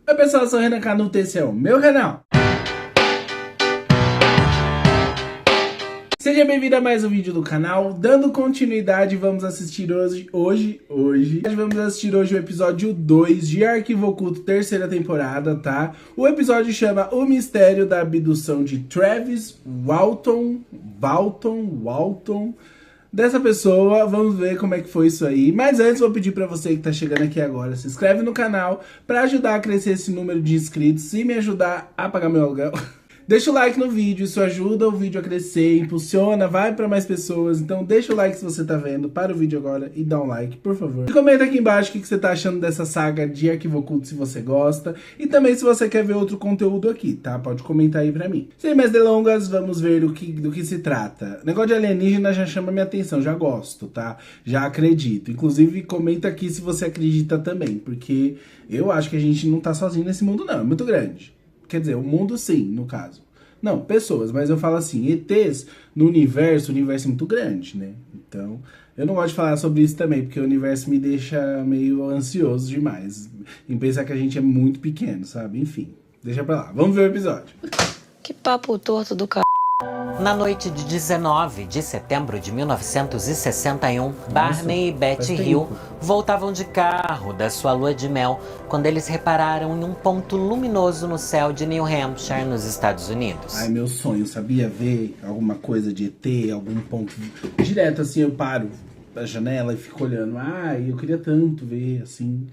Oi pessoal, eu sou o Renan Canuto, esse é o meu canal. Seja bem-vindo a mais um vídeo do canal. Dando continuidade, vamos assistir hoje o episódio 2 de Arquivo Oculto, terceira temporada, tá? O episódio chama O Mistério da Abdução de Travis Walton. Dessa pessoa, vamos ver como é que foi isso aí. Mas antes, vou pedir pra você que tá chegando aqui agora, se inscreve no canal pra ajudar a crescer esse número de inscritos e me ajudar a pagar meu aluguel. Deixa o like no vídeo, isso ajuda o vídeo a crescer, impulsiona, vai pra mais pessoas. Então deixa o like se você tá vendo, para o vídeo agora e dá um like, por favor. E comenta aqui embaixo o que você tá achando dessa saga de Arquivo Oculto, se você gosta. E também se você quer ver outro conteúdo aqui, tá? Pode comentar aí pra mim. Sem mais delongas, vamos ver do que se trata. O negócio de alienígena já chama minha atenção, já gosto, tá? Já acredito. Inclusive, comenta aqui se você acredita também, porque eu acho que a gente não tá sozinho nesse mundo não, é muito grande. Quer dizer, o mundo sim, no caso. Não, pessoas, mas eu falo assim, ETs no universo, o universo é muito grande, né? Então, eu não gosto de falar sobre isso também, porque o universo me deixa meio ansioso demais. Em pensar que a gente é muito pequeno, sabe? Enfim, deixa pra lá. Vamos ver o episódio. Que papo torto do c... Na noite de 19 de setembro de 1961, Barney e Betty Hill voltavam de carro da sua lua de mel quando eles repararam em um ponto luminoso no céu de New Hampshire, nos Estados Unidos. Ai, meu sonho, sabia? Ver alguma coisa de ET, algum ponto... Direto assim, eu paro da janela e fico olhando. Ai, eu queria tanto ver, assim...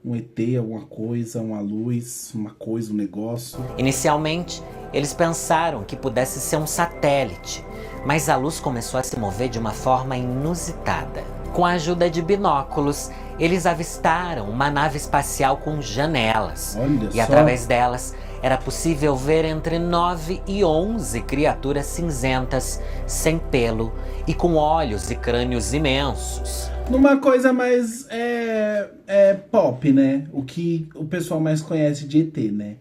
um ET, alguma coisa, uma luz, uma coisa, um negócio. Inicialmente, eles pensaram que pudesse ser um satélite, mas a luz começou a se mover de uma forma inusitada. Com a ajuda de binóculos, eles avistaram uma nave espacial com janelas. Olha e só. Através delas, era possível ver entre 9 e 11 criaturas cinzentas, sem pelo e com olhos e crânios imensos. Numa coisa mais pop, né? O que o pessoal mais conhece de ET, né?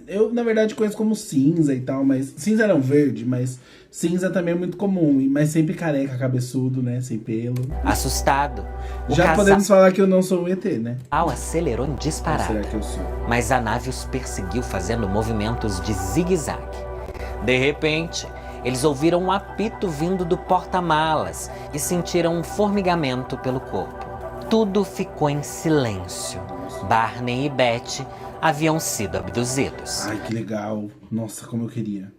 Eu, na verdade, conheço como cinza e tal, mas... Cinza não, verde, mas cinza também é muito comum. Mas sempre careca, cabeçudo, né? Sem pelo. Assustado, Já podemos falar que eu não sou um ET, né? acelerou em disparada. Ou será que eu sou? Mas a nave os perseguiu fazendo movimentos de zigue-zague. De repente, eles ouviram um apito vindo do porta-malas e sentiram um formigamento pelo corpo. Tudo ficou em silêncio. Barney e Betty haviam sido abduzidos. Ai, que legal. Nossa, como eu queria.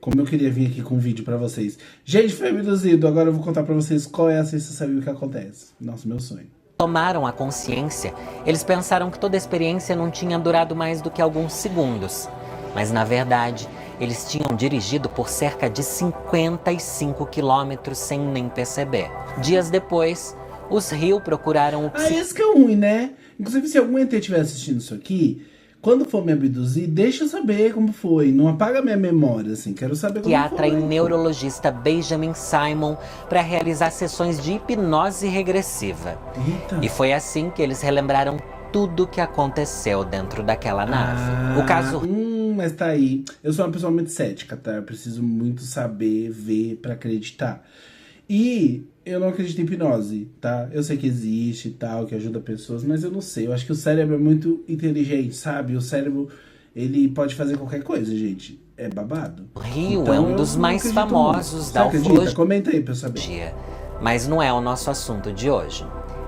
Como eu queria vir aqui com um vídeo pra vocês. Gente, foi abduzido. Agora eu vou contar pra vocês qual é a sensação e o que acontece. Nossa, meu sonho. Tomaram a consciência, eles pensaram que toda a experiência não tinha durado mais do que alguns segundos. Mas, na verdade, eles tinham dirigido por cerca de 55 quilômetros sem nem perceber. Dias depois, os Hill procuraram o Isso que é ruim, né? Inclusive, se algum ET estiver assistindo isso aqui, quando for me abduzir, deixa eu saber como foi. Não apaga minha memória, assim. Quero saber como psiquiatra foi. e neurologista Benjamin Simon para realizar sessões de hipnose regressiva. Eita. E foi assim que eles relembraram tudo que aconteceu dentro daquela nave. O caso... Mas tá aí. Eu sou uma pessoa muito cética, tá? Eu preciso muito saber, ver pra acreditar. E eu não acredito em hipnose, tá? Eu sei que existe e tal, que ajuda pessoas, mas eu não sei. Eu acho que o cérebro é muito inteligente, sabe? O cérebro, ele pode fazer qualquer coisa, gente. É babado. O Rio Então, é um dos mais famosos da ufologia. Comenta aí pra eu saber. Mas não é o nosso assunto de hoje.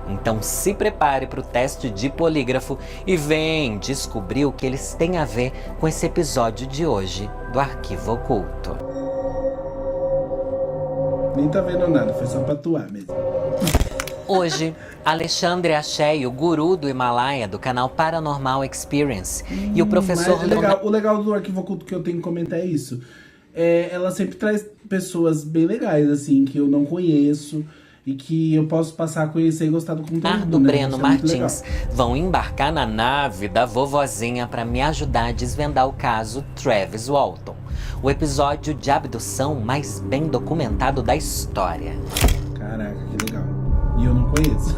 Então se prepare para o teste de polígrafo e vem descobrir o que eles têm a ver com esse episódio de hoje do Arquivo Oculto. Nem tá vendo nada, foi só pra atuar mesmo. Hoje, Alexandre Achei, o guru do Himalaia do canal Paranormal Experience, e o professor... O legal do Arquivo Oculto que eu tenho que comentar é isso. Ela sempre traz pessoas bem legais, assim, que eu não conheço... E que eu posso passar a conhecer e gostar do conteúdo, né? Breno Martins vão embarcar na nave da vovozinha para me ajudar a desvendar o caso Travis Walton, o episódio de abdução mais bem documentado da história. Caraca, que legal. E eu não conheço.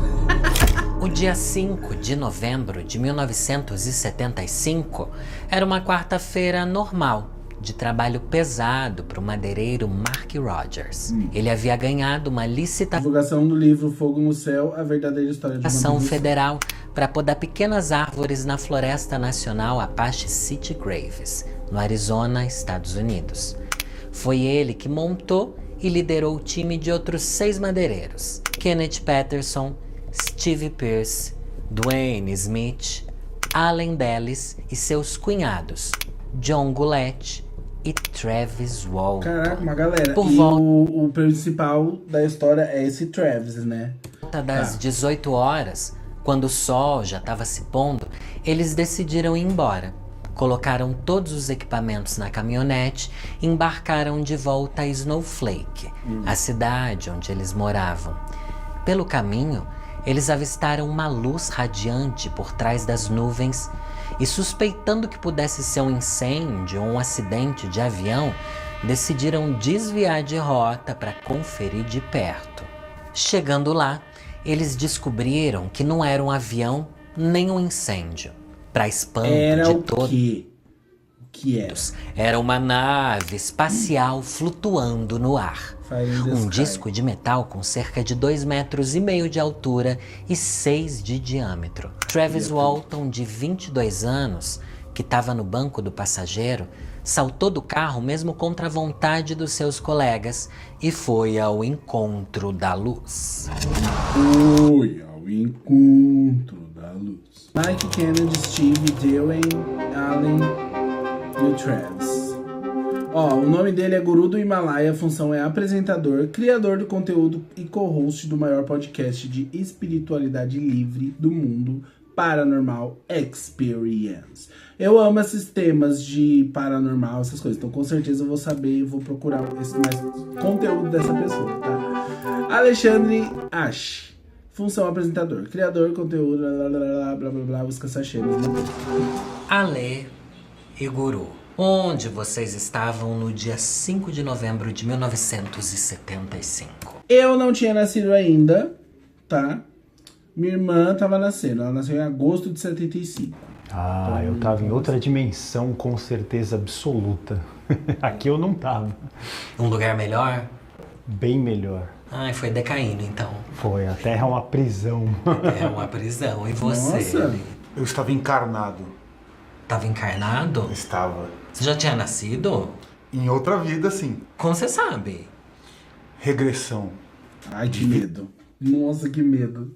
O dia 5 de novembro de 1975 era uma quarta-feira normal, de trabalho pesado para o madeireiro Mark Rogers. Ele havia ganhado uma licitação Divulgação do livro Fogo no Céu, a verdadeira história de uma federal para podar pequenas árvores na Floresta Nacional Apache City Graves, no Arizona, Estados Unidos. Foi ele que montou e liderou o time de outros 6 madeireiros: Kenneth Patterson, Steve Pierce, Dwayne Smith, Allen Dulles e seus cunhados, John Goulet e Travis Walton. Caraca, uma galera. Por e volta o principal da história é esse Travis, né? das 18 horas, quando o sol já estava se pondo, eles decidiram ir embora. Colocaram todos os equipamentos na caminhonete e embarcaram de volta a Snowflake, a cidade onde eles moravam. Pelo caminho, eles avistaram uma luz radiante por trás das nuvens e, suspeitando que pudesse ser um incêndio ou um acidente de avião, decidiram desviar de rota para conferir de perto. Chegando lá, eles descobriram que não era um avião nem um incêndio. Para espanto Era de o todos, quê? O que era? era uma nave espacial flutuando no ar. Fire in the Um Sky. disco de metal com cerca de 2,5 metros de altura e 6 de diâmetro. Travis Walton, de 22 anos, que estava no banco do passageiro, saltou do carro mesmo contra a vontade dos seus colegas e foi ao encontro da luz. Foi ao encontro da luz. Mike, Kennedy, Steve, Dwayne, Allen e o Travis. Ó, o nome dele é Guru do Himalaia, a função é apresentador, criador do conteúdo e co-host do maior podcast de espiritualidade livre do mundo, Paranormal Experience. Eu amo esses temas de paranormal, essas coisas, então com certeza eu vou saber e vou procurar mais conteúdo dessa pessoa, tá? Alexandre Ash. Função apresentador, criador, conteúdo, blá blá blá blá blá blá, os caçachemes. Ale e Guru, onde vocês estavam no dia 5 de novembro de 1975? Eu não tinha nascido ainda, tá? Minha irmã tava nascendo, ela nasceu em agosto de 75. Ah, eu tava em outra dimensão, com certeza absoluta. Aqui eu não tava. Um lugar melhor? Bem melhor. Ai, foi decaindo então. Foi, a Terra é uma prisão. É uma prisão. E você? Nossa. Eu estava encarnado. Tava encarnado? Estava. Você já tinha nascido? Em outra vida, sim. Como você sabe? Regressão. Ai, que medo. Nossa, que medo.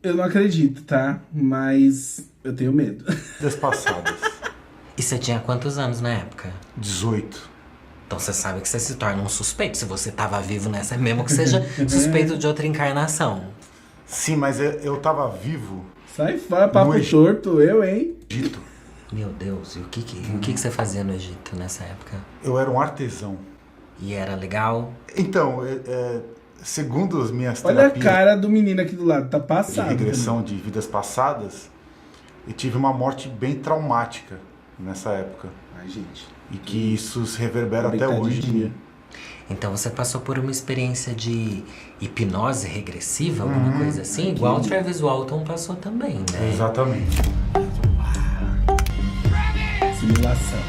Eu não acredito, tá? Mas eu tenho medo. Vidas passadas. E você tinha quantos anos na época? 18. Então você sabe que você se torna um suspeito se você tava vivo nessa, mesmo que seja suspeito de outra encarnação. Sim, mas eu estava vivo Sai fora, papo No Egito. torto, eu, hein? no Egito. Meu Deus, e o que você fazia no Egito nessa época? Eu era um artesão. E era legal? Então, segundo as minhas Olha a terapias cara do menino aqui do lado, tá de passado. regressão de vidas passadas, eu tive uma morte bem traumática nessa época. Ai, gente. E que isso se reverbera até Brincar de hoje em dia. mim. Então você passou por uma experiência de hipnose regressiva, alguma coisa assim? Igual o Travis Walton passou também, né? Exatamente. Simulação.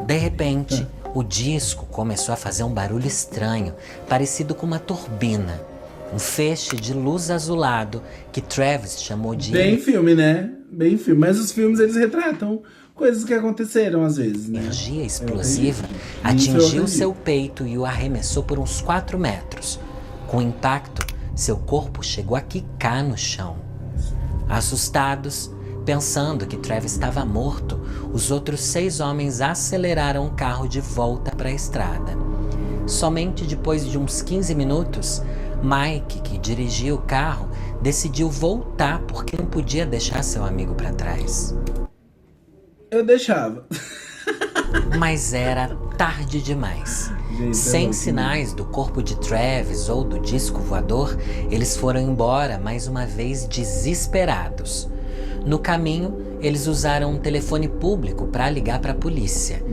De repente, o disco começou a fazer um barulho estranho, parecido com uma turbina. Um feixe de luz azulado que Travis chamou de Bem filme, né? Bem filme. Mas os filmes, eles retratam coisas que aconteceram às vezes, né? energia explosiva Isso eu atingiu acredito. seu peito e o arremessou por uns 4 metros. Com o impacto, seu corpo chegou a quicar no chão. Assustados, pensando que Travis estava morto, os outros 6 homens aceleraram o carro de volta para a estrada. Somente depois de uns 15 minutos, Mike, que dirigia o carro, decidiu voltar porque não podia deixar seu amigo para trás. Eu deixava. Mas era tarde demais. Gente, Sem louco, sinais do corpo de Travis ou do disco voador, eles foram embora mais uma vez desesperados. No caminho, eles usaram um telefone público para ligar para a polícia.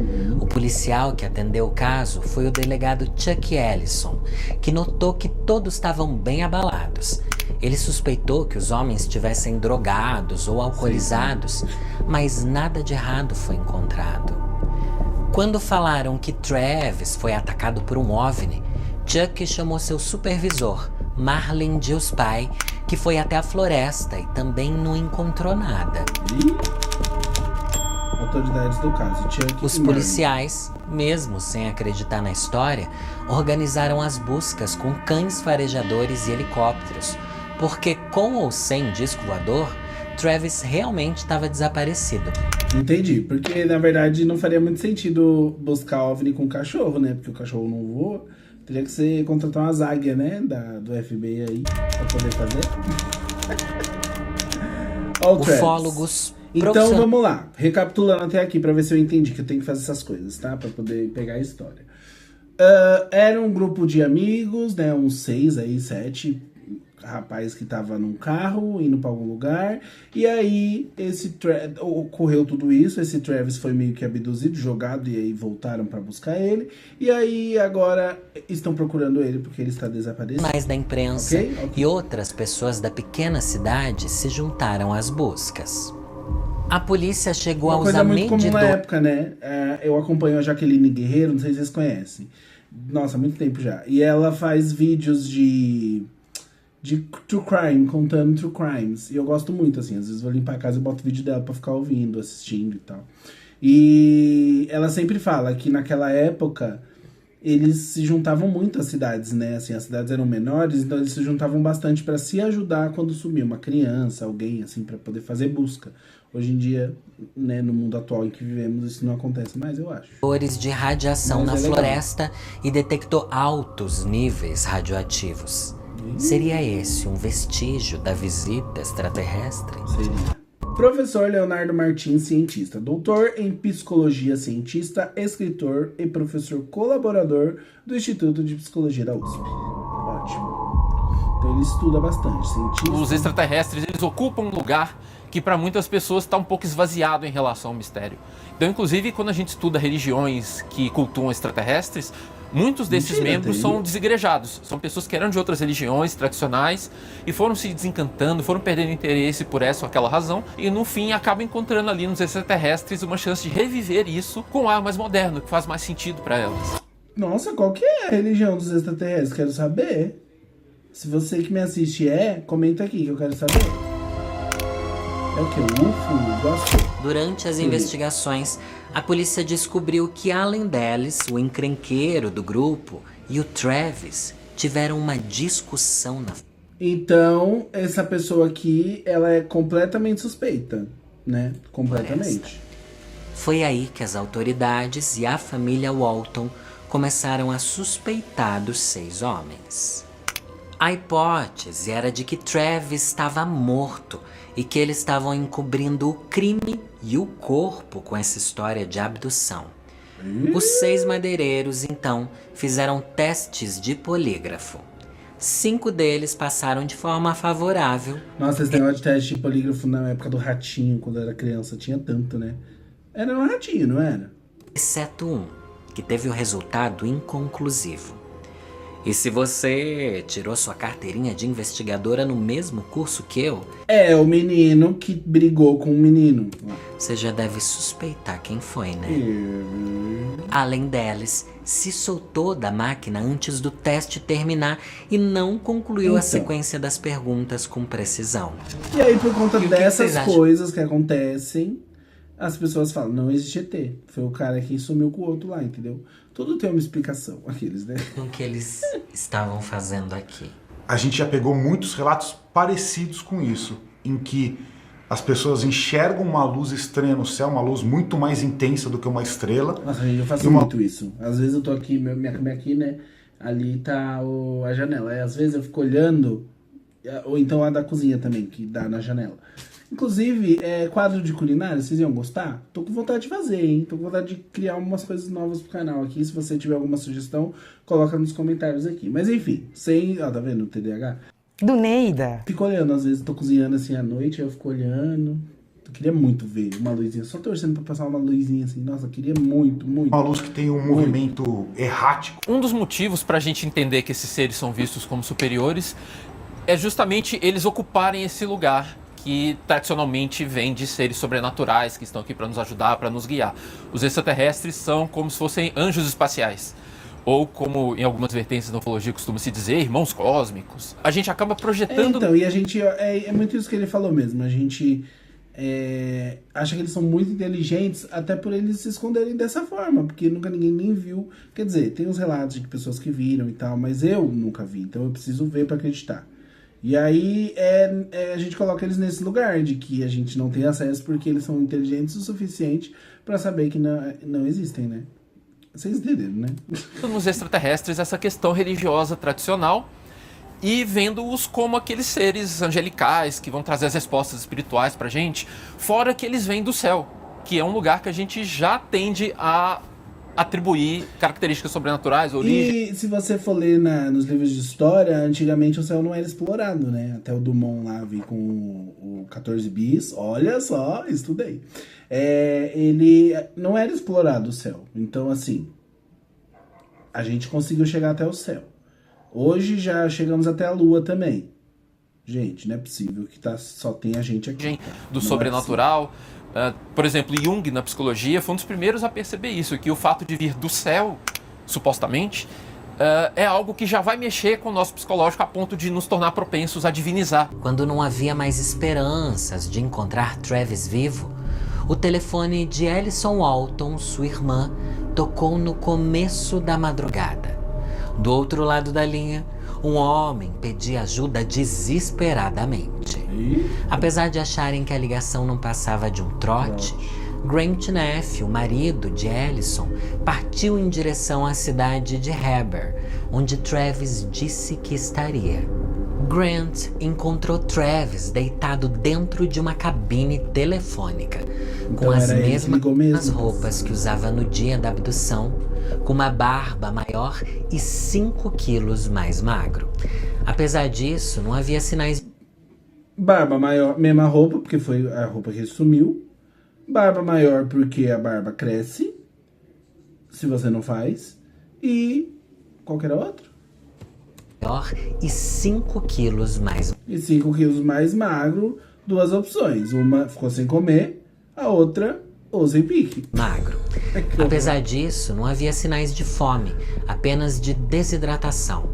O policial que atendeu o caso foi o delegado Chuck Ellison, que notou que todos estavam bem abalados. Ele suspeitou que os homens estivessem drogados ou alcoolizados, mas nada de errado foi encontrado. Quando falaram que Travis foi atacado por um OVNI, Chuck chamou seu supervisor, Marlin Gillespie, que foi até a floresta e também não encontrou nada. Autoridades do caso, Chuck Os e Marlin. policiais, mesmo sem acreditar na história, organizaram as buscas com cães farejadores e helicópteros, porque com ou sem disco voador, Travis realmente estava desaparecido. Entendi, porque na verdade não faria muito sentido buscar OVNI com cachorro, né? Porque o cachorro não voa. Teria que ser contratar umas águias, né? Do FBI aí, pra poder fazer. Ó, o Travis. Ufólogos Então vamos lá, recapitulando até aqui pra ver se eu entendi que eu tenho que fazer essas coisas, tá? Pra poder pegar a história. Era um grupo de amigos, né? Uns 6 aí, 7 rapazes que tava num carro indo pra algum lugar. E aí ocorreu tudo isso. Esse Travis foi meio que abduzido, jogado, e aí voltaram pra buscar ele. E aí agora estão procurando ele porque ele está desaparecido. Mais da imprensa Ok. e outras pessoas da pequena cidade se juntaram às buscas. A polícia chegou a Uma coisa usar muito comum na medidor. época, né? Eu acompanho a Jaqueline Guerreiro, não sei se vocês conhecem. Nossa, há muito tempo já. E ela faz vídeos de true crime, contando true crimes. E eu gosto muito, assim. Às vezes vou limpar a casa e boto o vídeo dela pra ficar ouvindo, assistindo e tal. E ela sempre fala que naquela época eles se juntavam muito às cidades, né? Assim, as cidades eram menores, então eles se juntavam bastante pra se ajudar quando sumia uma criança, alguém, assim, pra poder fazer busca. Hoje em dia, né, no mundo atual em que vivemos, isso não acontece mais, eu acho. De radiação Mas na é legal. floresta e detectou altos níveis radioativos. Seria esse um vestígio da visita extraterrestre? Seria. Professor Leonardo Martins, cientista, doutor em psicologia, cientista, escritor e professor colaborador do Instituto de Psicologia da USP. Ótimo. Então ele estuda bastante, cientista. Os extraterrestres, eles ocupam um lugar que para muitas pessoas está um pouco esvaziado em relação ao mistério. Então, inclusive, quando a gente estuda religiões que cultuam extraterrestres, muitos desses membros são desigrejados. São pessoas que eram de outras religiões tradicionais e foram se desencantando, foram perdendo interesse por essa ou aquela razão e, no fim, acabam encontrando ali nos extraterrestres uma chance de reviver isso com um ar mais moderno, que faz mais sentido para elas. Nossa, qual que é a religião dos extraterrestres? Quero saber. Se você que me assiste comenta aqui que eu quero saber. É o que? UFO? Gosto? Durante as investigações, a polícia descobriu que Allen Dulles, o encrenqueiro do grupo, e o Travis tiveram uma discussão na... Então, essa pessoa aqui, ela é completamente suspeita, né? Completamente. Foi aí que as autoridades e a família Walton começaram a suspeitar dos 6 homens. A hipótese era de que Travis estava morto e que eles estavam encobrindo o crime e o corpo com essa história de abdução. Os 6 madeireiros, então, fizeram testes de polígrafo. 5 deles passaram de forma favorável. Nossa, esse negócio de teste de polígrafo na época do ratinho, quando eu era criança, tinha tanto, né? Era um ratinho, não era? Exceto um, que teve o resultado inconclusivo. E se você tirou sua carteirinha de investigadora no mesmo curso que eu... É, o menino que brigou com o menino. Você já deve suspeitar quem foi, né? Além deles, se soltou da máquina antes do teste terminar e não concluiu a sequência das perguntas com precisão. E aí, por conta E o que dessas vocês acham? coisas que acontecem, as pessoas falam, não existe ET. Foi o cara que sumiu com o outro lá, entendeu? Tudo tem uma explicação, aqueles, né? O que eles estavam fazendo aqui? A gente já pegou muitos relatos parecidos com isso, em que as pessoas enxergam uma luz estranha no céu, uma luz muito mais intensa do que uma estrela. Nossa, gente, eu faço muito isso. Às vezes eu tô aqui, minha cama é aqui, né? Ali tá a janela. Aí, às vezes eu fico olhando, ou então a da cozinha também, que dá na janela. Inclusive, quadro de culinária, vocês iam gostar? Tô com vontade de fazer, hein? Tô com vontade de criar umas coisas novas pro canal aqui. Se você tiver alguma sugestão, coloca nos comentários aqui. Mas enfim, ó, tá vendo o TDAH? Do Neida. Fico olhando, às vezes tô cozinhando assim à noite, eu fico olhando. Eu queria muito ver uma luzinha, só torcendo pra passar uma luzinha assim. Nossa, eu queria muito, muito. Uma luz que tem um movimento errático. Um dos motivos para a gente entender que esses seres são vistos como superiores é justamente eles ocuparem esse lugar que tradicionalmente vem de seres sobrenaturais que estão aqui para nos ajudar, para nos guiar. Os extraterrestres são como se fossem anjos espaciais. Ou como em algumas vertentes da ufologia costuma se dizer, irmãos cósmicos. A gente acaba projetando... Então, e a gente... É muito isso que ele falou mesmo. A gente acha que eles são muito inteligentes, até por eles se esconderem dessa forma, porque nunca ninguém nem viu. Quer dizer, tem uns relatos de pessoas que viram e tal, mas eu nunca vi, então eu preciso ver pra acreditar. E aí a gente coloca eles nesse lugar de que a gente não tem acesso porque eles são inteligentes o suficiente pra saber que não existem, né? Vocês entenderam, né? Nos extraterrestres essa questão religiosa tradicional e vendo-os como aqueles seres angelicais que vão trazer as respostas espirituais pra gente, fora que eles vêm do céu, que é um lugar que a gente já tende a atribuir características sobrenaturais, origem. E se você for ler nos livros de história, antigamente o céu não era explorado, né? Até o Dumont lá veio com o 14 bis, olha só, estudei. Ele não era explorado o céu. Então, assim, a gente conseguiu chegar até o céu. Hoje já chegamos até a Lua também. Gente, não é possível que só tem a gente aqui. Do sobrenatural. Por exemplo, Jung, na psicologia, foi um dos primeiros a perceber isso, que o fato de vir do céu, supostamente, é algo que já vai mexer com o nosso psicológico a ponto de nos tornar propensos a divinizar. Quando não havia mais esperanças de encontrar Travis vivo, o telefone de Alison Walton, sua irmã, tocou no começo da madrugada. Do outro lado da linha, um homem pedia ajuda desesperadamente. Apesar de acharem que a ligação não passava de um trote, Grant Neff, o marido de Alison, partiu em direção à cidade de Heber, onde Travis disse que estaria. Grant encontrou Travis deitado dentro de uma cabine telefônica, com as mesmas roupas que usava no dia da abdução, com uma barba maior e 5 quilos mais magro. Apesar disso, não havia sinais... Barba maior, mesma roupa, porque foi a roupa que sumiu. Barba maior porque a barba cresce, se você não faz. E qualquer outro. Maior e 5 quilos mais... E 5 quilos mais magro, duas opções. Uma ficou sem comer, a outra ou sem pique. Magro. Apesar disso, não havia sinais de fome, apenas de desidratação.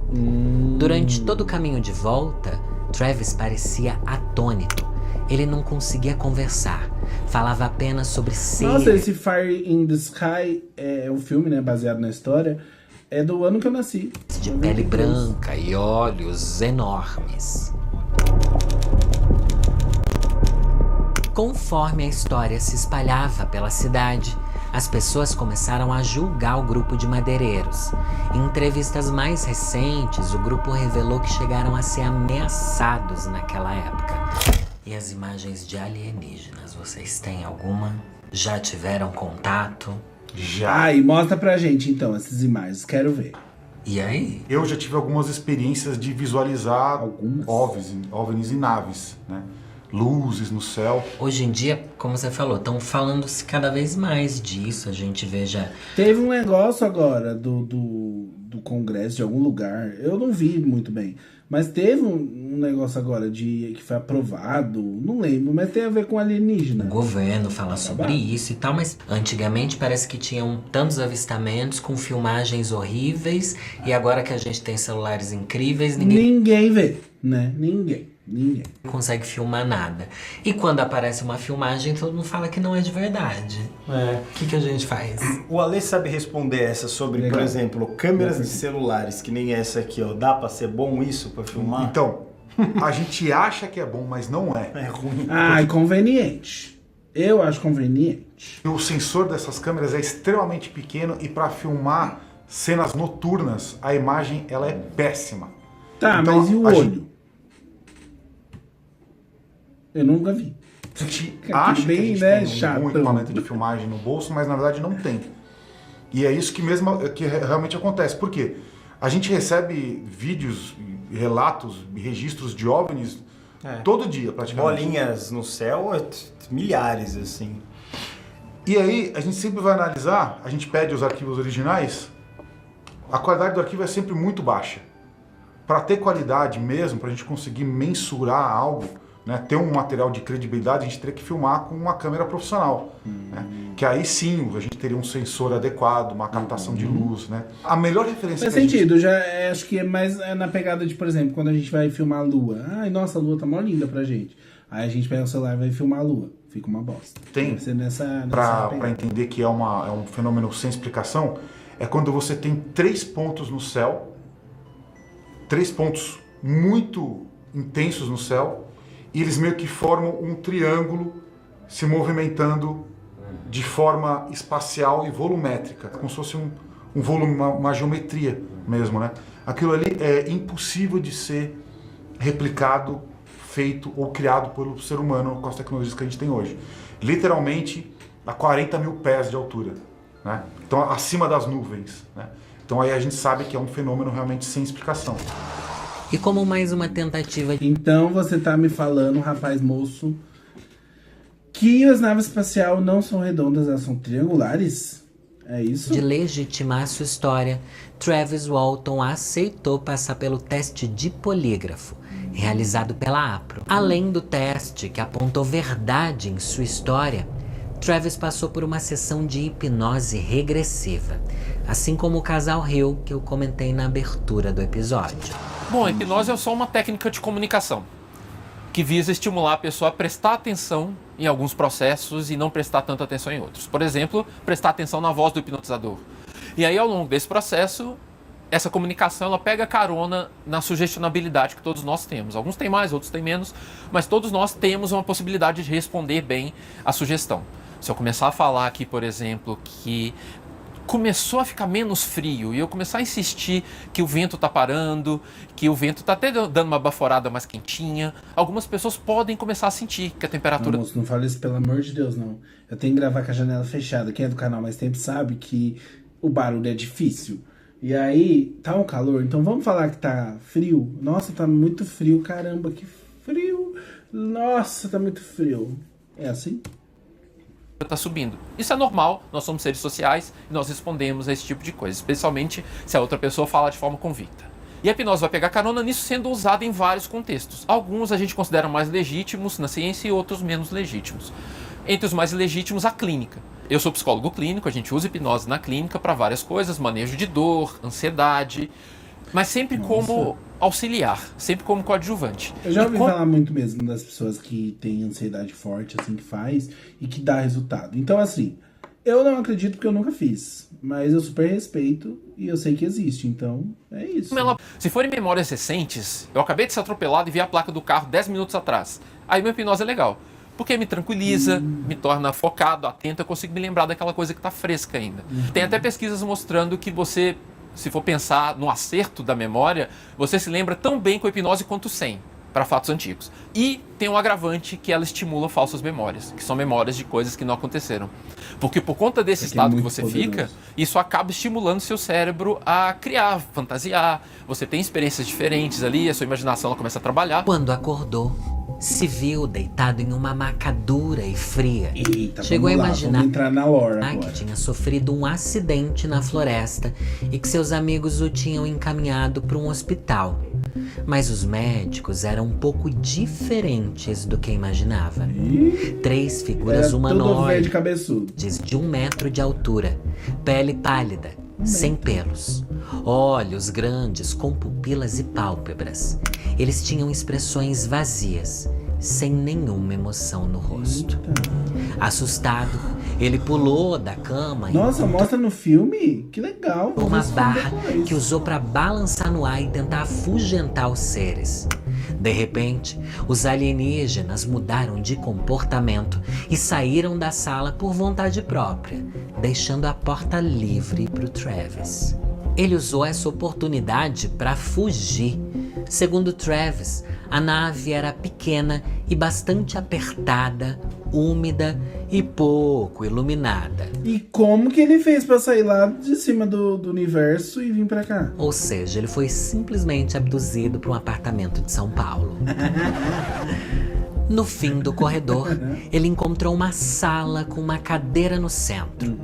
Durante todo o caminho de volta, Travis parecia atônito. Ele não conseguia conversar. Falava apenas sobre ser... Nossa, esse Fire in the Sky é um filme, né, baseado na história. É do ano que eu nasci. De pele branca e olhos enormes. Conforme a história se espalhava pela cidade, as pessoas começaram a julgar o grupo de madeireiros. Em entrevistas mais recentes, o grupo revelou que chegaram a ser ameaçados naquela época. E as imagens de alienígenas, vocês têm alguma? Já tiveram contato? Já. E mostra pra gente então essas imagens, quero ver. E aí? Eu já tive algumas experiências de visualizar OVNIs e naves, né? Luzes no céu. Hoje em dia, como você falou, estão falando-se cada vez mais disso, a gente vê já... Teve um negócio agora do Congresso de algum lugar, eu não vi muito bem, mas teve um negócio agora que foi aprovado, não lembro, mas tem a ver com alienígena. O governo fala sobre isso e tal, mas antigamente parece que tinham tantos avistamentos com filmagens horríveis e agora que a gente tem celulares incríveis, ninguém vê, né? Ninguém consegue filmar nada. E quando aparece uma filmagem, todo mundo fala que não é de verdade. O que a gente faz? O Ale sabe responder essa sobre, por exemplo, câmeras de celulares, que nem essa aqui, ó. Dá pra ser bom isso pra filmar? Então, a gente acha que é bom, mas não é. É ruim. É conveniente. Eu acho conveniente. O sensor dessas câmeras é extremamente pequeno e para filmar cenas noturnas, a imagem ela é péssima. Tá, então, mas e o olho? Eu nunca vi. A gente acha que a gente tem um equipamento de filmagem no bolso, mas na verdade não tem. E é isso que realmente acontece. Por quê? A gente recebe vídeos, relatos, registros de OVNIs todo dia, praticamente. Bolinhas no céu, milhares, assim. E aí, a gente sempre vai analisar, a gente pede os arquivos originais, a qualidade do arquivo é sempre muito baixa. Para ter qualidade mesmo, para a gente conseguir mensurar algo, né, ter um material de credibilidade, a gente teria que filmar com uma câmera profissional. Né? Que aí sim, a gente teria um sensor adequado, uma captação de luz. Né? A melhor referência Faz que sentido, acho que é mais na pegada de, por exemplo, quando a gente vai filmar a lua. Ai, nossa, a lua tá mó linda pra gente. Aí a gente pega o celular e vai filmar a lua. Fica uma bosta. Tem, para entender que é um fenômeno sem explicação, é quando você tem 3 pontos no céu, 3 pontos muito intensos no céu, e eles meio que formam um triângulo se movimentando de forma espacial e volumétrica, como se fosse um volume, uma geometria mesmo, né? Aquilo ali é impossível de ser replicado, feito ou criado pelo ser humano com as tecnologias que a gente tem hoje. Literalmente a 40 mil pés de altura, né? Então acima das nuvens, né? Então aí a gente sabe que é um fenômeno realmente sem explicação. E como mais uma tentativa... Então você tá me falando, rapaz moço, que as naves espaciais não são redondas, elas são triangulares? É isso? De legitimar sua história, Travis Walton aceitou passar pelo teste de polígrafo, realizado pela APRO. Além do teste que apontou verdade em sua história, Travis passou por uma sessão de hipnose regressiva, assim como o casal Hill que eu comentei na abertura do episódio. Bom, a hipnose é só uma técnica de comunicação que visa estimular a pessoa a prestar atenção em alguns processos e não prestar tanta atenção em outros. Por exemplo, prestar atenção na voz do hipnotizador. E aí, ao longo desse processo, essa comunicação ela pega carona na sugestionabilidade que todos nós temos. Alguns têm mais, outros têm menos, mas todos nós temos uma possibilidade de responder bem à sugestão. Se eu começar a falar aqui, por exemplo, que começou a ficar menos frio e eu começar a insistir que o vento está parando, que o vento está até dando uma baforada mais quentinha, algumas pessoas podem começar a sentir que a temperatura... Não, moço, não fala isso, pelo amor de Deus, não. Eu tenho que gravar com a janela fechada. Quem é do canal há mais tempo sabe que o barulho é difícil. E aí, tá um calor, então vamos falar que tá frio? Nossa, tá muito frio, caramba, que frio. Nossa, tá muito frio. É assim? Está subindo. Isso é normal, nós somos seres sociais e nós respondemos a esse tipo de coisa, especialmente se a outra pessoa fala de forma convicta. E a hipnose vai pegar carona nisso, sendo usada em vários contextos. Alguns a gente considera mais legítimos na ciência e outros menos legítimos. Entre os mais legítimos, a clínica. Eu sou psicólogo clínico, a gente usa hipnose na clínica para várias coisas, manejo de dor, ansiedade, mas sempre como auxiliar, sempre como coadjuvante. Eu já ouvi falar muito mesmo das pessoas que têm ansiedade forte, assim, que faz e que dá resultado. Então, assim, eu não acredito porque eu nunca fiz, mas eu super respeito e eu sei que existe, então é isso. Se forem memórias recentes, eu acabei de ser atropelado e vi a placa do carro 10 minutos atrás. Aí minha hipnose é legal, porque me tranquiliza, me torna focado, atento, eu consigo me lembrar daquela coisa que está fresca ainda. Tem até pesquisas mostrando que você, se for pensar no acerto da memória, você se lembra tão bem com a hipnose quanto sem, para fatos antigos. E tem um agravante que ela estimula falsas memórias, que são memórias de coisas que não aconteceram. Porque por conta desse estado que você fica, isso acaba estimulando seu cérebro a criar, fantasiar. Você tem experiências diferentes ali, a sua imaginação ela começa a trabalhar. Quando acordou, se viu deitado em uma maca dura e fria. Eita, chegou a imaginar que tinha sofrido um acidente na floresta e que seus amigos o tinham encaminhado para um hospital. Mas os médicos eram um pouco diferentes do que imaginava. 3 figuras humanoides de 1 metro de altura, pele pálida, sem pelos, olhos grandes com pupilas e pálpebras. Eles tinham expressões vazias, sem nenhuma emoção no rosto. Assustado, ele pulou da cama. Nossa, mostra no filme? Que legal. Uma barra que usou para balançar no ar e tentar afugentar os seres. De repente, os alienígenas mudaram de comportamento e saíram da sala por vontade própria, deixando a porta livre para o Travis. Ele usou essa oportunidade para fugir. Segundo Travis, a nave era pequena e bastante apertada, úmida e pouco iluminada. E como que ele fez para sair lá de cima do universo e vir para cá? Ou seja, ele foi simplesmente abduzido para um apartamento de São Paulo. No fim do corredor, ele encontrou uma sala com uma cadeira no centro.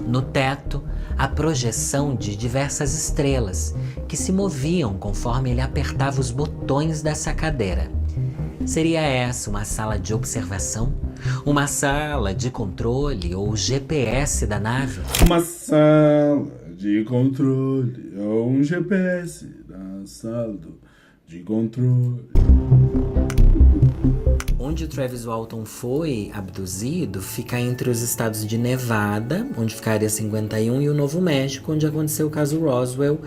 No teto, a projeção de diversas estrelas que se moviam conforme ele apertava os botões dessa cadeira. Seria essa uma sala de observação? Uma sala de controle ou GPS da nave? Uma sala de controle ou um GPS da sala de controle. Onde o Travis Walton foi abduzido fica entre os estados de Nevada, onde fica a Área 51, e o Novo México, onde aconteceu o caso Roswell.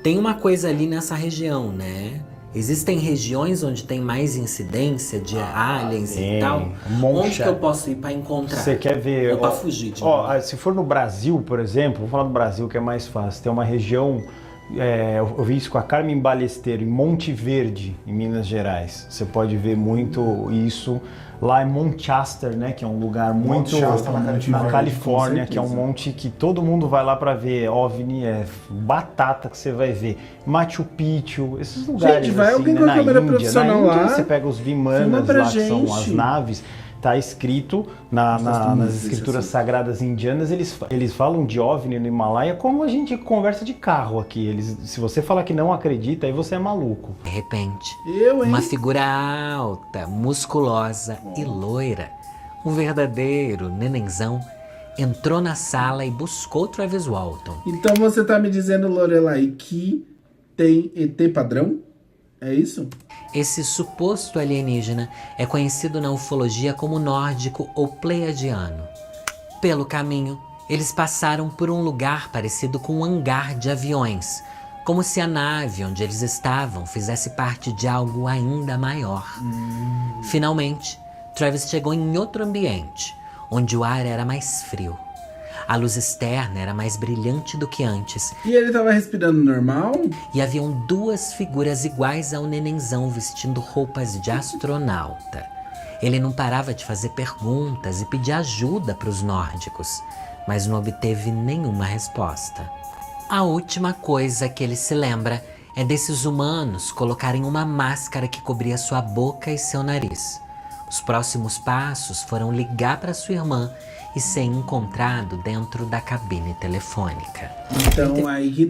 Tem uma coisa ali nessa região, né? Existem regiões onde tem mais incidência de aliens e tal. Onde que eu posso ir para encontrar? Você quer ver? Ou para fugir de se for no Brasil, por exemplo, vou falar do Brasil que é mais fácil. Tem uma região, eu vi isso com a Carmen Balesteiro, em Monte Verde, em Minas Gerais. Você pode ver muito isso. Lá em Mount Shasta, né, que é um lugar muito na Califórnia, que é um monte que todo mundo vai lá para ver. OVNI é batata que você vai ver. Machu Picchu, esses lugares. Gente, vai assim, alguém né, com a na câmera Índia, profissional na Índia, lá. você pega os vimanas lá, que são as naves. Tá escrito nas escrituras sagradas indianas, eles falam de OVNI no Himalaia como a gente conversa de carro aqui. Se você falar que não acredita, aí você é maluco. De repente, uma figura alta, musculosa e loira, um verdadeiro nenenzão, entrou na sala e buscou Travis Walton. Então você tá me dizendo, Lorelai, que tem ET padrão? É isso? Esse suposto alienígena é conhecido na ufologia como nórdico ou pleiadiano. Pelo caminho, eles passaram por um lugar parecido com um hangar de aviões, como se a nave onde eles estavam fizesse parte de algo ainda maior. Finalmente, Travis chegou em outro ambiente, onde o ar era mais frio. A luz externa era mais brilhante do que antes. E ele tava respirando normal? E haviam duas figuras iguais ao nenenzão vestindo roupas de astronauta. Ele não parava de fazer perguntas e pedir ajuda para os nórdicos, mas não obteve nenhuma resposta. A última coisa que ele se lembra é desses humanos colocarem uma máscara que cobria sua boca e seu nariz. Os próximos passos foram ligar para sua irmã e ser encontrado dentro da cabine telefônica. Então aí que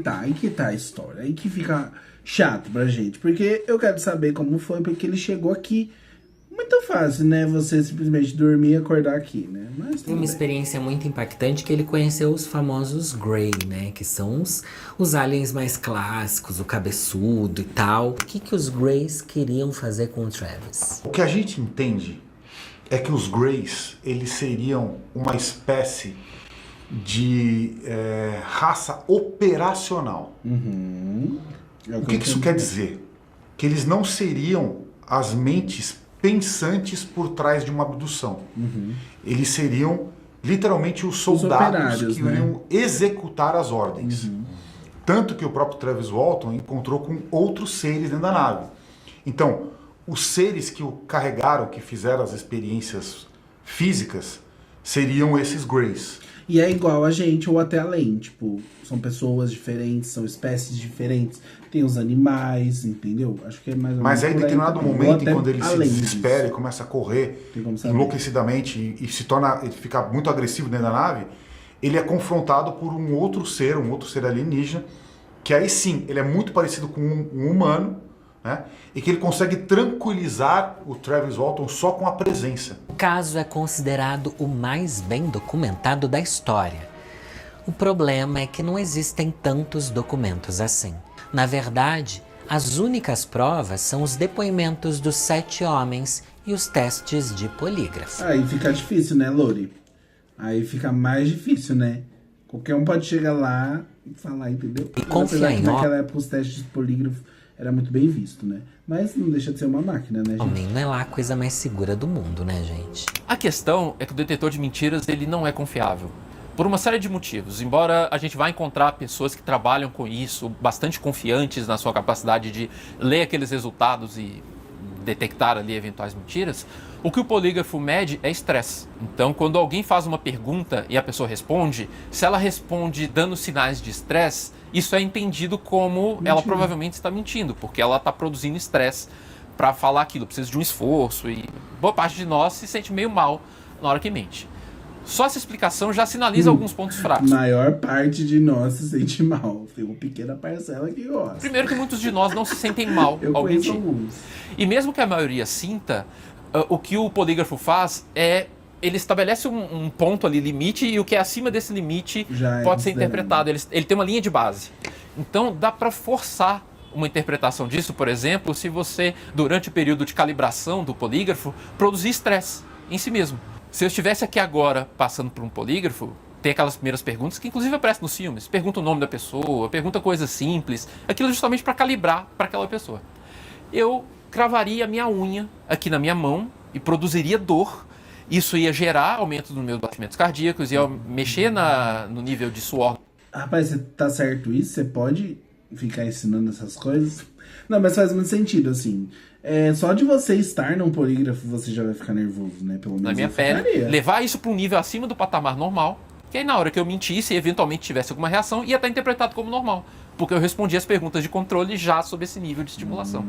tá a história, aí que fica chato pra gente, porque eu quero saber como foi, porque ele chegou aqui. Muito fácil, né? Você simplesmente dormir e acordar aqui, né? Mas tem uma experiência muito impactante que ele conheceu os famosos Grey, né? Que são os aliens mais clássicos, o cabeçudo e tal. O que os Greys queriam fazer com o Travis? O que a gente entende é que os Greys, eles seriam uma espécie de raça operacional. O que isso quer dizer? Que eles não seriam as mentes pensantes por trás de uma abdução. Eles seriam literalmente os soldados que iriam executar as ordens. Tanto que o próprio Travis Walton encontrou com outros seres dentro da nave. Então, os seres que o carregaram, que fizeram as experiências físicas, seriam esses Greys. E é igual a gente ou até além, tipo, são pessoas diferentes, são espécies diferentes, tem os animais, entendeu? Acho que é mais ou menos. Mas aí, em determinado momento, quando ele se desespera disso, e começa a correr enlouquecidamente e ele fica muito agressivo dentro da nave, ele é confrontado por um outro ser alienígena, que aí sim, ele é muito parecido com um humano, né? E que ele consegue tranquilizar o Travis Walton só com a presença. O caso é considerado o mais bem documentado da história. O problema é que não existem tantos documentos assim. Na verdade, as únicas provas são os depoimentos dos 7 homens e os testes de polígrafo. Aí fica difícil, né, Lori? Aí fica mais difícil, né? Qualquer um pode chegar lá e falar, entendeu? E confiar em naquela época os testes de polígrafo era muito bem visto, né? Mas não deixa de ser uma máquina, né, gente? Homem não é lá a coisa mais segura do mundo, né, gente? A questão é que o detetor de mentiras, ele não é confiável. Por uma série de motivos. Embora a gente vá encontrar pessoas que trabalham com isso, bastante confiantes na sua capacidade de ler aqueles resultados e detectar ali eventuais mentiras, o que o polígrafo mede é estresse. Então, quando alguém faz uma pergunta e a pessoa responde, se ela responde dando sinais de estresse, isso é entendido como ela provavelmente está mentindo, porque ela está produzindo estresse para falar aquilo, precisa de um esforço e boa parte de nós se sente meio mal na hora que mente. Só essa explicação já sinaliza alguns pontos fracos. Maior parte de nós se sente mal. Tem uma pequena parcela que gosta. Primeiro que muitos de nós não se sentem mal Eu ao conheço mentir. alguns. E mesmo que a maioria sinta, o que o polígrafo faz é... Ele estabelece um ponto ali, limite, e o que é acima desse limite Já pode ser considerado. interpretado. Ele tem uma linha de base. Então dá para forçar uma interpretação disso, por exemplo, se você, durante o período de calibração do polígrafo, produzir estresse em si mesmo. Se eu estivesse aqui agora passando por um polígrafo, tem aquelas primeiras perguntas que inclusive aparecem nos filmes. Pergunta o nome da pessoa, pergunta coisas simples. Aquilo justamente para calibrar para aquela pessoa. Eu cravaria a minha unha aqui na minha mão e produziria dor. Isso ia gerar aumento dos meus batimentos cardíacos, ia mexer no nível de suor. Rapaz, você tá certo isso? Você pode ficar ensinando essas coisas? Não, mas faz muito sentido, assim. Só de você estar num polígrafo, você já vai ficar nervoso, né? Pelo menos Na minha eu pele, ficaria. levar isso para um nível acima do patamar normal, que aí na hora que eu mentisse e eventualmente tivesse alguma reação, ia estar interpretado como normal. Porque eu respondi as perguntas de controle já sob esse nível de estimulação.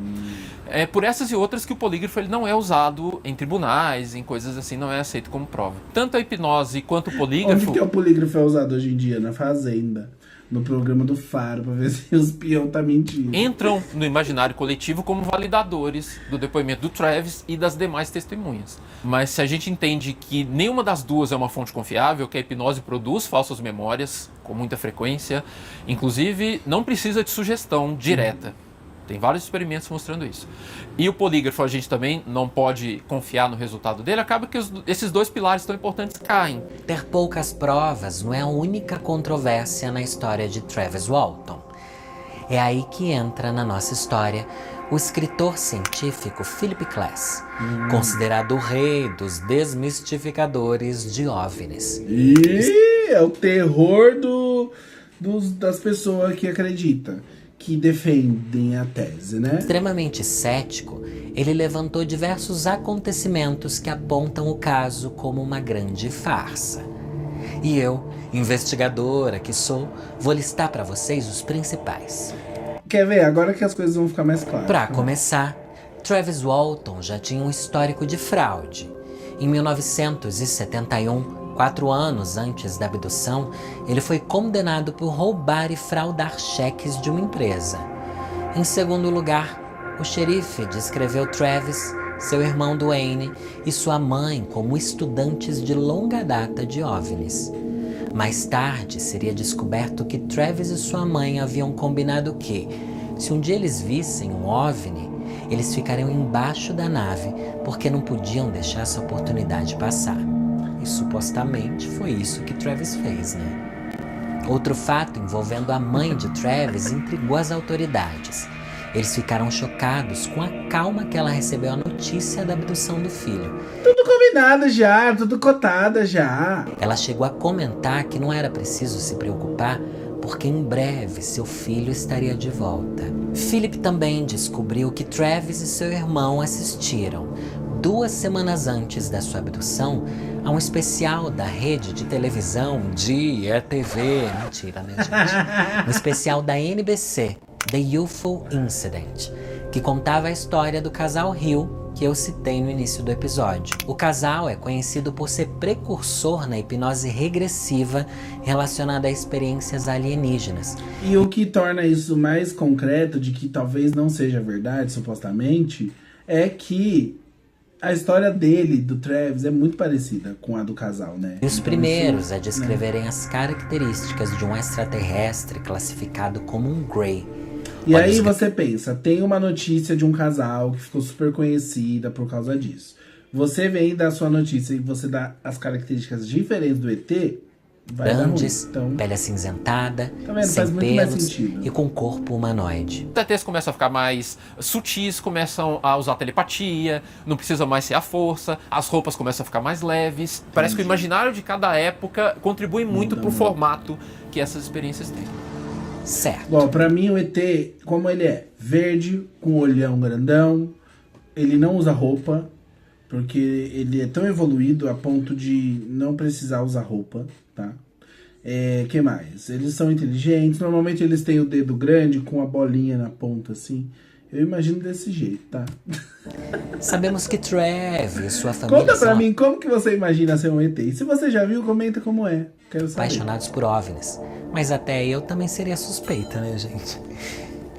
É por essas e outras que o polígrafo ele não é usado em tribunais, em coisas assim, não é aceito como prova. Tanto a hipnose quanto o polígrafo... Onde que o polígrafo é usado hoje em dia? Na Fazenda. No programa do Faro, pra ver se os peão tá mentindo. entram no imaginário coletivo como validadores do depoimento do Travis e das demais testemunhas. Mas se a gente entende que nenhuma das duas é uma fonte confiável, que a hipnose produz falsas memórias com muita frequência, inclusive não precisa de sugestão direta. Tem vários experimentos mostrando isso. E o polígrafo, a gente também não pode confiar no resultado dele, acaba que esses dois pilares tão importantes caem. Ter poucas provas não é a única controvérsia na história de Travis Walton. É aí que entra na nossa história o escritor científico Philip Klass, considerado o rei dos desmistificadores de OVNIs. E é o terror das pessoas que acreditam, que defendem a tese, né? Extremamente cético, ele levantou diversos acontecimentos que apontam o caso como uma grande farsa. E eu, investigadora que sou, vou listar para vocês os principais. Quer ver? Agora que as coisas vão ficar mais claras. Para começar, Travis Walton já tinha um histórico de fraude. Em 1971, 4 anos antes da abdução, ele foi condenado por roubar e fraudar cheques de uma empresa. Em segundo lugar, o xerife descreveu Travis, seu irmão Duane e sua mãe como estudantes de longa data de OVNIs. Mais tarde, seria descoberto que Travis e sua mãe haviam combinado que, se um dia eles vissem um OVNI, eles ficariam embaixo da nave porque não podiam deixar essa oportunidade passar. E supostamente foi isso que Travis fez, né? Outro fato envolvendo a mãe de Travis intrigou as autoridades. Eles ficaram chocados com a calma que ela recebeu a notícia da abdução do filho. Tudo combinado já, tudo cotado já. Ela chegou a comentar que não era preciso se preocupar porque em breve seu filho estaria de volta. Philip também descobriu que Travis e seu irmão assistiram, 2 semanas antes da sua abdução, a um especial da rede de televisão Dia TV. Mentira, né, gente? Um especial da NBC, The UFO Incident, que contava a história do casal Hill, que eu citei no início do episódio. O casal é conhecido por ser precursor na hipnose regressiva relacionada a experiências alienígenas. E o que torna isso mais concreto, de que talvez não seja verdade, supostamente, é que a história dele, do Travis, é muito parecida com a do casal, né? E os Então, primeiros isso, a descreverem as características de um extraterrestre classificado como um Grey. E Olha, aí isso que- você pensa, tem uma notícia de um casal que ficou super conhecida por causa disso. Você vem dar sua notícia e você dá as características diferentes do ET, vai dar ruim. Grandes, Então, pele acinzentada, Tá vendo? sem Faz muito mais pelos sentido. e com corpo humanoide. Os ETs começam a ficar mais sutis, começam a usar telepatia, não precisa mais ser a força, as roupas começam a ficar mais leves. Parece que o imaginário de cada época contribui muito pro formato que essas experiências têm. Certo. bom, pra mim o ET, como ele é verde, com olhão grandão, ele não usa roupa, porque ele é tão evoluído a ponto de não precisar usar roupa, tá? Que mais? Eles são inteligentes, normalmente eles têm o dedo grande com a bolinha na ponta, assim. Eu imagino desse jeito, tá? Sabemos que Travis e sua família Conta pra são mim como que você imagina ser um ET. E se você já viu, comenta como é. Quero saber. apaixonados por OVNIs. Mas até eu também seria suspeita, né, gente?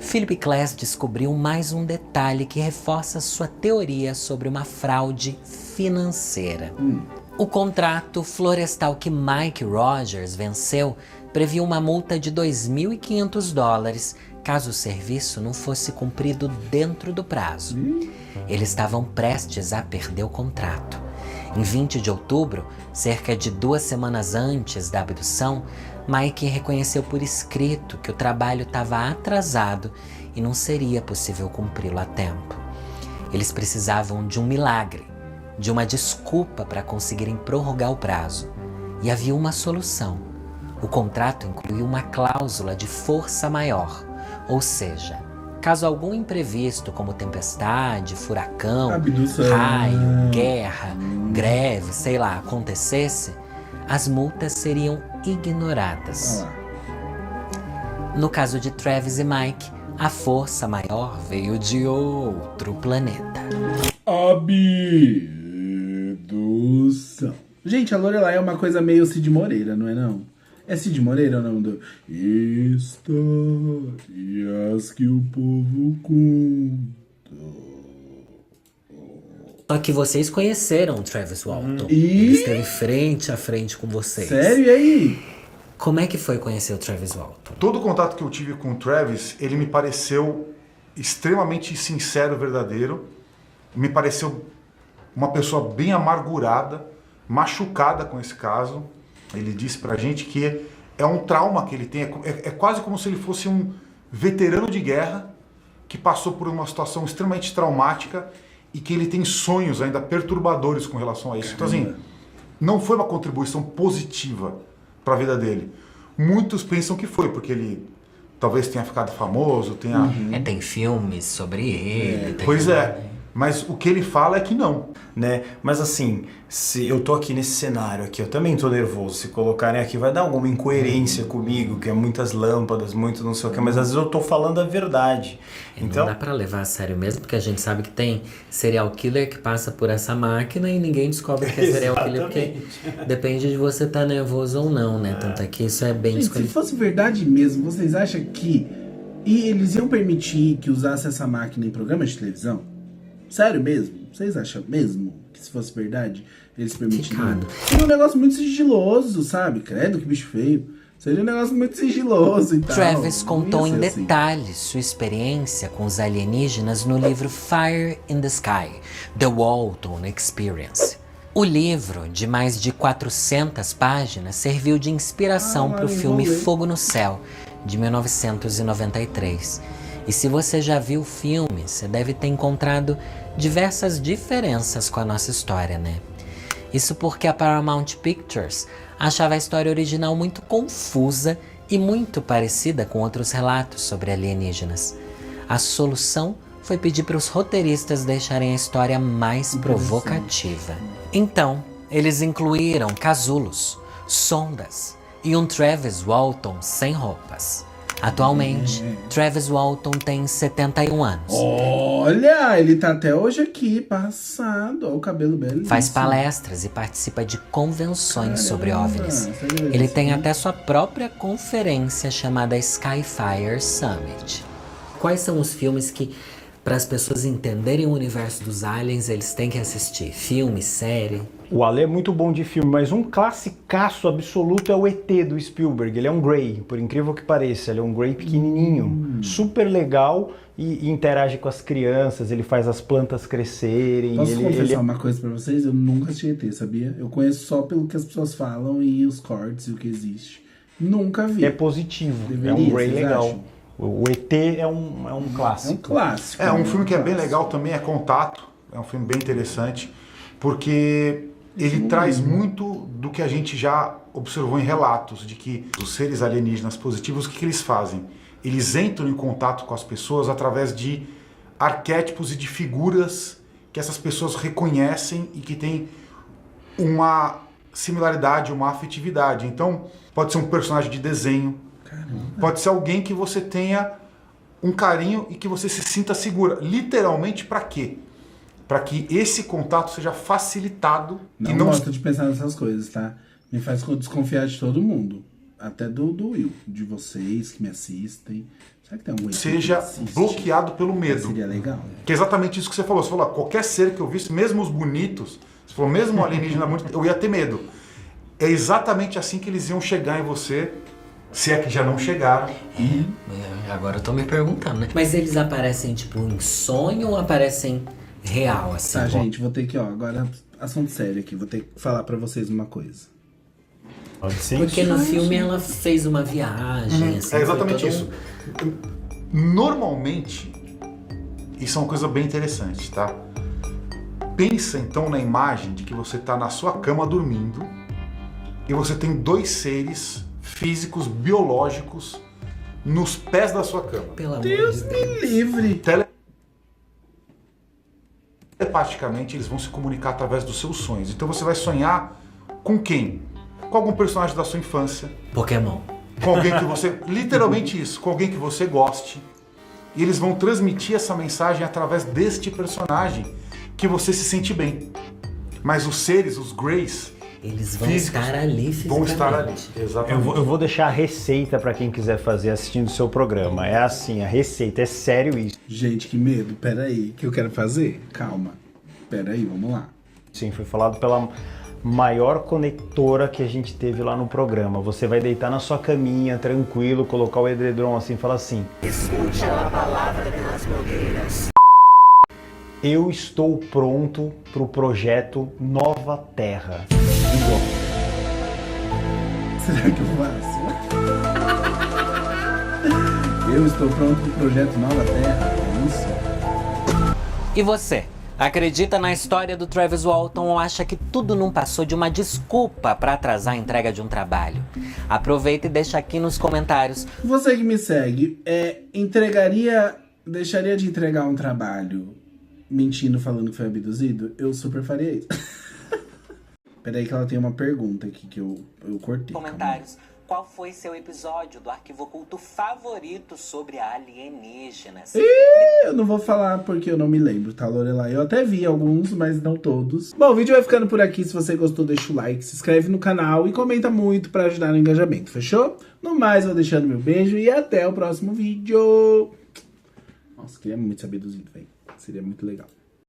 Philip Glass descobriu mais um detalhe que reforça sua teoria sobre uma fraude financeira. O contrato florestal que Mike Rogers venceu previa uma multa de $2.500 caso o serviço não fosse cumprido dentro do prazo. Eles estavam prestes a perder o contrato. Em 20 de outubro, cerca de 2 semanas antes da abdução, Mike reconheceu por escrito que o trabalho estava atrasado e não seria possível cumpri-lo a tempo. Eles precisavam de um milagre, de uma desculpa para conseguirem prorrogar o prazo. E havia uma solução. O contrato incluía uma cláusula de força maior, ou seja, caso algum imprevisto como tempestade, furacão, Abdução. raio, guerra, greve, sei lá, acontecesse, as multas seriam ignoradas. No caso de Travis e Mike, a força maior veio de outro planeta. Abdução. Gente, a Lorelai é uma coisa meio Cid Moreira, não é não? É Cid Moreira o nome do... Histórias que o povo conta. Só que vocês conheceram o Travis Walton. E? Ele esteve frente a frente com vocês. Sério? E aí? Como é que foi conhecer o Travis Walton? Todo o contato que eu tive com o Travis, ele me pareceu extremamente sincero, verdadeiro. Me pareceu uma pessoa bem amargurada, machucada com esse caso. Ele disse pra gente que é um trauma que ele tem, é quase como se ele fosse um veterano de guerra que passou por uma situação extremamente traumática e que ele tem sonhos ainda perturbadores com relação a isso. Então assim, não foi uma contribuição positiva para a vida dele. Muitos pensam que foi, porque ele talvez tenha ficado famoso, tenha... Tem filmes sobre ele. Pois é, mas o que ele fala é que não. Né? Mas assim, se eu tô aqui nesse cenário aqui, eu também tô nervoso. Se colocarem aqui, vai dar alguma incoerência comigo, que é muitas lâmpadas, muito não sei o que, mas às vezes eu tô falando a verdade. Então, Não dá pra levar a sério mesmo, porque a gente sabe que tem serial killer que passa por essa máquina e ninguém descobre que é serial killer, porque depende de você estar nervoso ou não, né? Tanto é que isso é bem Gente, se escolhido. fosse verdade mesmo, vocês acham que eles iam permitir que usasse essa máquina em programas de televisão? Sério mesmo? Vocês acham mesmo que se fosse verdade, eles permitiriam? Seria um negócio muito sigiloso, sabe? Credo, que bicho feio. Seria um negócio muito sigiloso e tal. Travis contou Não ia em ser assim. detalhes sua experiência com os alienígenas no livro Fire in the Sky, The Walton Experience. O livro, de mais de 400 páginas, serviu de inspiração para o filme Fogo no Céu, de 1993. E se você já viu o filme, você deve ter encontrado diversas diferenças com a nossa história, né? Isso porque a Paramount Pictures achava a história original muito confusa e muito parecida com outros relatos sobre alienígenas. A solução foi pedir para os roteiristas deixarem a história mais provocativa. Então, eles incluíram casulos, sondas e um Travis Walton sem roupas. Atualmente, Travis Walton tem 71 anos. Olha, ele tá até hoje aqui, passado. Olha o cabelo belíssimo. Faz palestras e participa de convenções sobre OVNIs. Ele tem até sua própria conferência chamada Skyfire Summit. Quais são os filmes que, para as pessoas entenderem o universo dos aliens, eles têm que assistir? Filme, série? O Ale é muito bom de filme, mas um classicaço absoluto é o ET do Spielberg. Ele é um Grey, por incrível que pareça. Ele é um Grey pequenininho, super legal e interage com as crianças. Ele faz as plantas crescerem. Posso confessar uma coisa pra vocês? Eu nunca assisti ET, sabia? Eu conheço só pelo que as pessoas falam e os cortes e o que existe. Nunca vi. É positivo, Deveria, é um Grey vocês legal. acham? O ET é um clássico. É um clássico. É, um filme que é bem legal também é Contato. É um filme bem interessante, porque ele traz muito do que a gente já observou em relatos, de que os seres alienígenas positivos, o que eles fazem? Eles entram em contato com as pessoas através de arquétipos e de figuras que essas pessoas reconhecem e que têm uma similaridade, uma afetividade. Então, pode ser um personagem de desenho, pode ser alguém que você tenha um carinho e que você se sinta segura. Literalmente para quê? Para que esse contato seja facilitado. Não gosto de pensar nessas coisas, tá? Me faz desconfiar de todo mundo. Até do Will, de vocês que me assistem. Será que tem algum seja bloqueado pelo medo. Seria legal, né? Que é exatamente isso que você falou. Você falou, qualquer ser que eu visse, mesmo os bonitos, você falou, mesmo alienígena bonito, eu ia ter medo. É exatamente assim que eles iam chegar em você, se é que já não chegaram. Agora eu tô me perguntando, né? Mas eles aparecem, tipo, em sonho ou aparecem real, assim? Tá, gente, vou ter que, agora, assunto sério aqui, vou ter que falar pra vocês uma coisa. Pode ser. Porque no filme ela fez uma viagem, assim. É exatamente isso. Normalmente, isso é uma coisa bem interessante, tá? Pensa então na imagem de que você está na sua cama dormindo e você tem dois seres físicos, biológicos, nos pés da sua cama. Pelo amor Deus de Deus. me livre! Telepaticamente, eles vão se comunicar através dos seus sonhos. Então você vai sonhar com quem? Com algum personagem da sua infância. Pokémon. Com alguém que você... literalmente isso. Com alguém que você goste. E eles vão transmitir essa mensagem através deste personagem que você se sente bem. Mas os seres, os Greys... Eles vão estar ali fisicamente. Vão estar ali, exatamente. Eu vou deixar a receita pra quem quiser fazer assistindo o seu programa. É assim, a receita, é sério isso. Gente, que medo, peraí, que eu quero fazer? Calma, peraí, vamos lá. Sim, foi falado pela maior conectora que a gente teve lá no programa. Você vai deitar na sua caminha, tranquilo, colocar o edredom assim e falar assim: escute a palavra pelas blogueiras. Eu estou pronto pro projeto Nova Terra. Será que eu faço? Eu estou pronto pro projeto Nova Terra, é isso? E você? Acredita na história do Travis Walton ou acha que tudo não passou de uma desculpa para atrasar a entrega de um trabalho? Aproveita e deixa aqui nos comentários. Você que me segue, deixaria de entregar um trabalho mentindo, falando que foi abduzido? Eu super faria isso. Peraí que ela tem uma pergunta aqui que eu cortei. Comentários. Qual foi seu episódio do Arquivo Oculto favorito sobre alienígenas? Eu não vou falar porque eu não me lembro, tá, Lorelai? Eu até vi alguns, mas não todos. Bom, o vídeo vai ficando por aqui. Se você gostou, deixa o like, se inscreve no canal e comenta muito pra ajudar no engajamento, fechou? No mais, vou deixando meu beijo e até o próximo vídeo. Nossa, queria muito ser abduzido, velho. Seria muito legal.